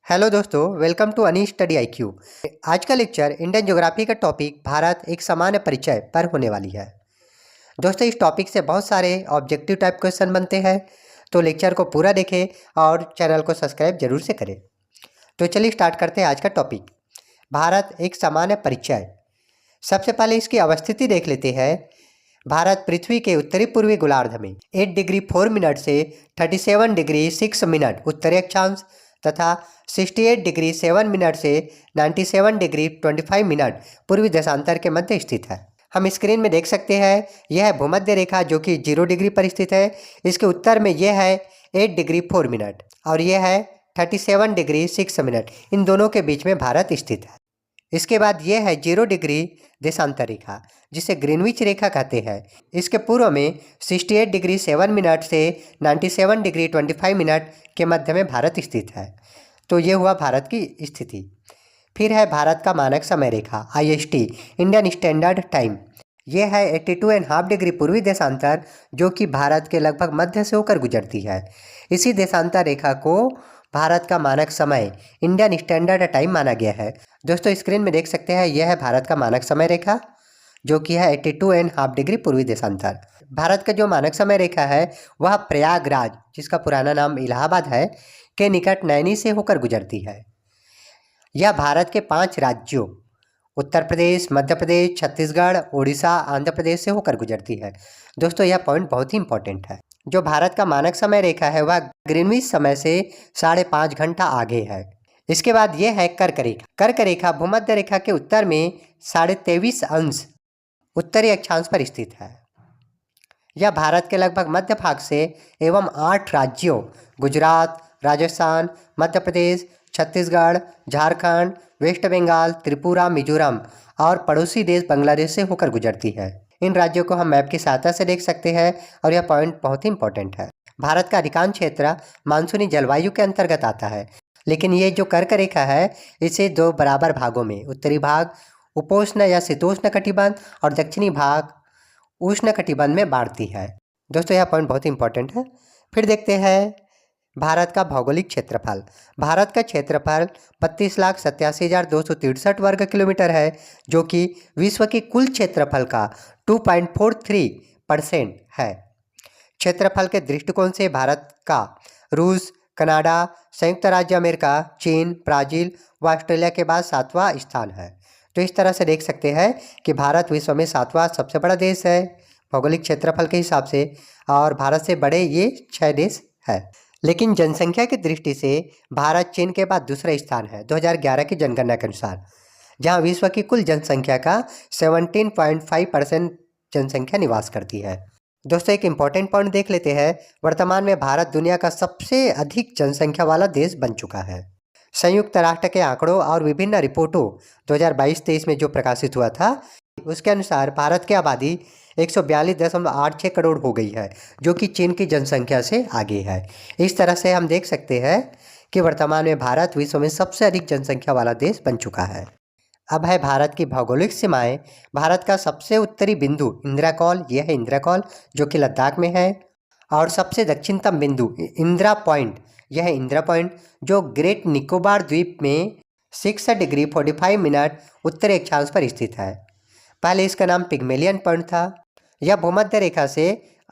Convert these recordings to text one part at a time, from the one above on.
Hello दोस्तों, welcome to अनी study IQ। आज का लेक्चर इंडियन ज्योग्राफी का टॉपिक भारत एक सामान्य परिचय पर होने वाली है। दोस्तों, इस टॉपिक से बहुत सारे ऑब्जेक्टिव टाइप क्वेश्चन बनते हैं, तो लेक्चर को पूरा देखें और चैनल को सब्सक्राइब जरूर से करें। तो चलिए स्टार्ट करते हैं आज का टॉपिक, भारत एक सामान्य परिचय। सबसे पहले इसकी अवस्थिति देख लेते हैं। भारत पृथ्वी के उत्तरी पूर्वी गोलार्ध में 8 डिग्री 4 मिनट से 37 डिग्री 6 मिनट उत्तरी अक्षांश तथा 68 डिग्री 7 मिनट से 97 डिग्री 25 मिनट पूर्वी देशांतर के मध्य स्थित है। हम स्क्रीन में देख सकते हैं, यह है भूमध्य रेखा जो कि 0 डिग्री पर स्थित है। इसके उत्तर में यह है 8 डिग्री 4 मिनट और यह है 37 डिग्री 6 मिनट। इन दोनों के बीच में भारत स्थित है। इसके बाद यह है 0 डिग्री देशांतर रेखा, जिसे ग्रीनविच रेखा कहते हैं। इसके पूर्व में 68 डिग्री 7 मिनट से 97 डिग्री 25 मिनट के मध्य में भारत स्थित है। तो ये हुआ भारत की स्थिति। फिर है भारत का मानक समय रेखा IST, इंडियन स्टैंडर्ड टाइम। यह है 82.5 डिग्री पूर्वी देशांतर, जो कि भारत के लगभग मध्य से होकर गुजरती है। इसी देशांतर रेखा को भारत का मानक समय इंडियन स्टैंडर्ड टाइम माना गया है। दोस्तों, स्क्रीन में देख सकते हैं, यह है भारत का मानक समय रेखा जो कि है 82.5 डिग्री पूर्वी देशांतर। भारत का जो मानक समय रेखा है वह प्रयागराज, जिसका पुराना नाम इलाहाबाद है, के निकट नैनी से होकर गुजरती है। यह भारत के 5 राज्यों उत्तर प्रदेश, मध्य प्रदेश, छत्तीसगढ़, उड़ीसा, आंध्र प्रदेश से होकर गुजरती है। दोस्तों, यह पॉइंट बहुत ही इंपॉर्टेंट है। जो भारत का मानक समय रेखा है वह ग्रीनविच समय से 5.5 घंटा आगे है। इसके बाद यह है कर्क रेखा। कर्क रेखा भूमध्य रेखा के उत्तर में 23.5 अंश उत्तरी अक्षांश पर स्थित है। यह भारत के लगभग मध्य भाग से एवं 8 राज्यों गुजरात, राजस्थान, मध्य प्रदेश, छत्तीसगढ़, झारखंड, वेस्ट बंगाल, त्रिपुरा, मिजोरम और पड़ोसी देश बांग्लादेश से होकर गुजरती है। इन राज्यों को हम मैप की सहायता से देख सकते हैं और यह पॉइंट बहुत ही इंपॉर्टेंट है। भारत का अधिकांश क्षेत्र मानसूनी जलवायु के अंतर्गत आता है, लेकिन ये जो कर्क रेखा है इसे 2 बराबर भागों में, उत्तरी भाग उपोष्ण या शीतोष्ण कटिबंध और दक्षिणी भाग उष्ण कटिबंध में बांटती है। दोस्तों, यह पॉइंट बहुत इंपॉर्टेंट है। फिर देखते हैं भारत का भौगोलिक क्षेत्रफल। भारत का क्षेत्रफल 32,87,263 वर्ग किलोमीटर है, जो कि विश्व के कुल क्षेत्रफल का 2.43% है। क्षेत्रफल के दृष्टिकोण से भारत का रूस, कनाडा, संयुक्त राज्य अमेरिका, चीन, ब्राज़ील व ऑस्ट्रेलिया के बाद 7वां स्थान है। तो इस तरह से देख सकते हैं कि भारत विश्व में 7वां सबसे बड़ा देश है भौगोलिक क्षेत्रफल के हिसाब से, और भारत से बड़े ये 6 देश है। लेकिन जनसंख्या की दृष्टि से भारत चीन के बाद दूसरा स्थान है 2011 की जनगणना के अनुसार, जहां विश्व की कुल जनसंख्या का 17.5% जनसंख्या निवास करती है। दोस्तों, एक इम्पॉर्टेंट पॉइंट देख लेते हैं। वर्तमान में भारत दुनिया का सबसे अधिक जनसंख्या वाला देश बन चुका है। संयुक्त राष्ट्र के आंकड़ों और विभिन्न रिपोर्टों 2022-23 में जो प्रकाशित हुआ था, उसके अनुसार भारत की आबादी 142.86 करोड़ हो गई है, जो कि चीन की जनसंख्या से आगे है। इस तरह से हम देख सकते हैं कि वर्तमान में भारत विश्व में सबसे अधिक जनसंख्या वाला देश बन चुका है। अब है भारत की भौगोलिक सीमाएं। भारत का सबसे उत्तरी बिंदु इंदिरा कॉल, यह है इंदिरा कॉल जो कि लद्दाख में है, और सबसे दक्षिणतम बिंदु इंदिरा पॉइंट, यह है इंदिरा पॉइंट जो ग्रेट निकोबार द्वीप में 6 डिग्री 45 मिनट उत्तरी अक्षांश पर स्थित है। पहले इसका नाम पिग्मेलियन पॉइंट था। यह भूमध्य रेखा से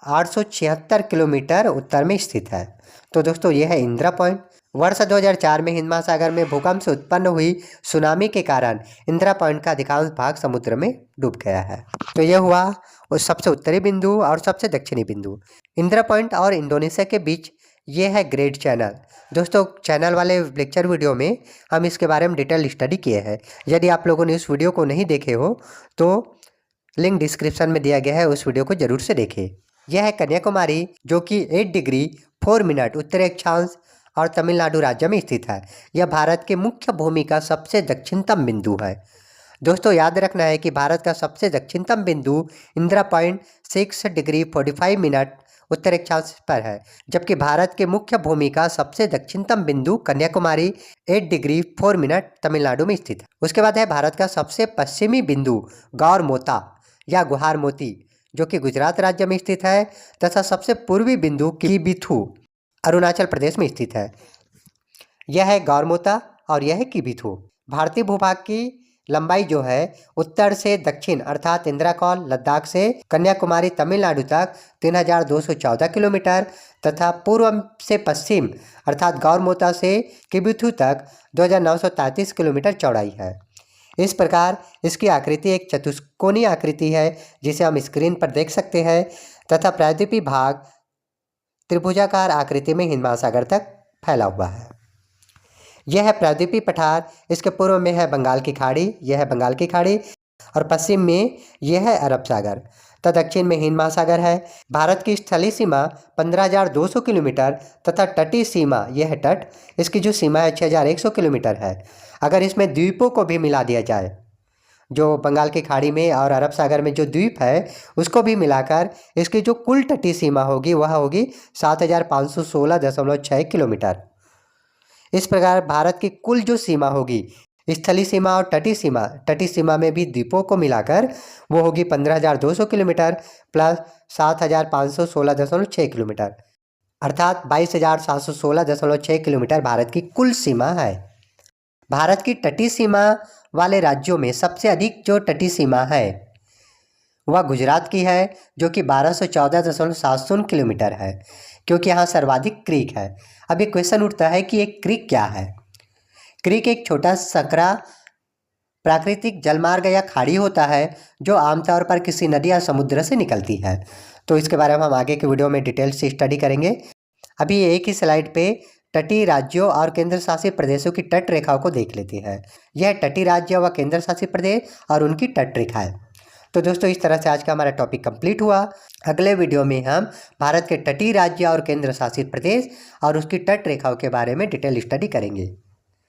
876 किलोमीटर उत्तर में स्थित है। तो दोस्तों, यह है इंदिरा पॉइंट। वर्ष 2004 में हिंद महासागर में भूकंप से उत्पन्न हुई सुनामी के कारण इंदिरा पॉइंट का अधिकांश भाग समुद्र में डूब गया है। तो यह हुआ उस सबसे उत्तरी बिंदु और सबसे दक्षिणी बिंदु। इंदिरा पॉइंट और इंडोनेशिया के बीच ये है ग्रेट चैनल। दोस्तों, चैनल वाले लेक्चर वीडियो में हम इसके बारे में डिटेल स्टडी किए हैं। यदि आप लोगों ने उस वीडियो को नहीं देखे हो तो लिंक डिस्क्रिप्शन में दिया गया है, उस वीडियो को जरूर से देखें। यह है कन्याकुमारी, जो कि 8 डिग्री 4 मिनट उत्तरी अक्षांश और तमिलनाडु राज्य में स्थित है। यह भारत के मुख्य भूमि का सबसे दक्षिणतम बिंदु है। दोस्तों, याद रखना है कि भारत का सबसे दक्षिणतम बिंदु इंदिरा पॉइंट 6 डिग्री 45 मिनट उत्तरी अक्षांश पर है, जबकि भारत के मुख्य भूमि का सबसे दक्षिणतम बिंदु कन्याकुमारी 8 डिग्री 4 मिनट तमिलनाडु में स्थित है। उसके बाद है भारत का सबसे पश्चिमी बिंदु गौर मोता या गुहार मोती, जो कि गुजरात राज्य में स्थित है, तथा सबसे पूर्वी बिंदु किबिथु अरुणाचल प्रदेश में स्थित है। यह है गौरमोता और यह है किबिथु। भारतीय भूभाग की लंबाई जो है उत्तर से दक्षिण अर्थात इंद्राकौल लद्दाख से कन्याकुमारी तमिलनाडु तक 3214 किलोमीटर तथा पूर्व से पश्चिम अर्थात गौरमोता से किबिथु तक 2933 किलोमीटर चौड़ाई है। इस प्रकार इसकी आकृति एक चतुष्कोणीय आकृति है जिसे हम स्क्रीन पर देख सकते हैं तथा प्रायद्वीपीय भाग त्रिभुजाकार आकृति में हिंद महासागर तक फैला हुआ है। यह है प्रायद्वीपीय पठार, इसके पूर्व में है बंगाल की खाड़ी, यह है बंगाल की खाड़ी और पश्चिम में यह है अरब सागर तथा दक्षिण में हिंद महासागर है। भारत की स्थलीय सीमा 15,200 किलोमीटर तथा तटीय सीमा यह है तट, इसकी जो सीमा है 6,100 किलोमीटर है। अगर इसमें द्वीपों को भी मिला दिया जाए, जो बंगाल की खाड़ी में और अरब सागर में जो द्वीप है उसको भी मिलाकर इसकी जो कुल तटीय सीमा होगी वह होगी 7,516.6 किलोमीटर। इस प्रकार भारत की कुल जो सीमा होगी स्थलीय सीमा और तटीय सीमा में भी द्वीपों को मिलाकर वो होगी 15,200 किलोमीटर प्लस 7,516.6 किलोमीटर अर्थात 22,716.6 किलोमीटर भारत की कुल सीमा है। भारत की तटीय सीमा वाले राज्यों में सबसे अधिक जो तटीय सीमा है वह गुजरात की है जो कि 1214.70 किलोमीटर है, क्योंकि यहाँ सर्वाधिक क्रीक है। अब ये क्वेश्चन उठता है कि एक क्रीक क्या है। क्रीक एक छोटा सकरा प्राकृतिक जलमार्ग या खाड़ी होता है जो आमतौर पर किसी नदी या समुद्र से निकलती है। तो इसके बारे में हम आगे के वीडियो में डिटेल से स्टडी करेंगे। अभी एक ही स्लाइड पे तटीय राज्यों और केंद्र शासित प्रदेशों की तट रेखाओं को देख लेते हैं। यह तटीय राज्य व केंद्र शासित प्रदेश और उनकी तट रेखा है। तो दोस्तों इस तरह से आज का हमारा टॉपिक कंप्लीट हुआ। अगले वीडियो में हम भारत के तटीय राज्य और केंद्र शासित प्रदेश और उसकी तट रेखाओं के बारे में डिटेल स्टडी करेंगे।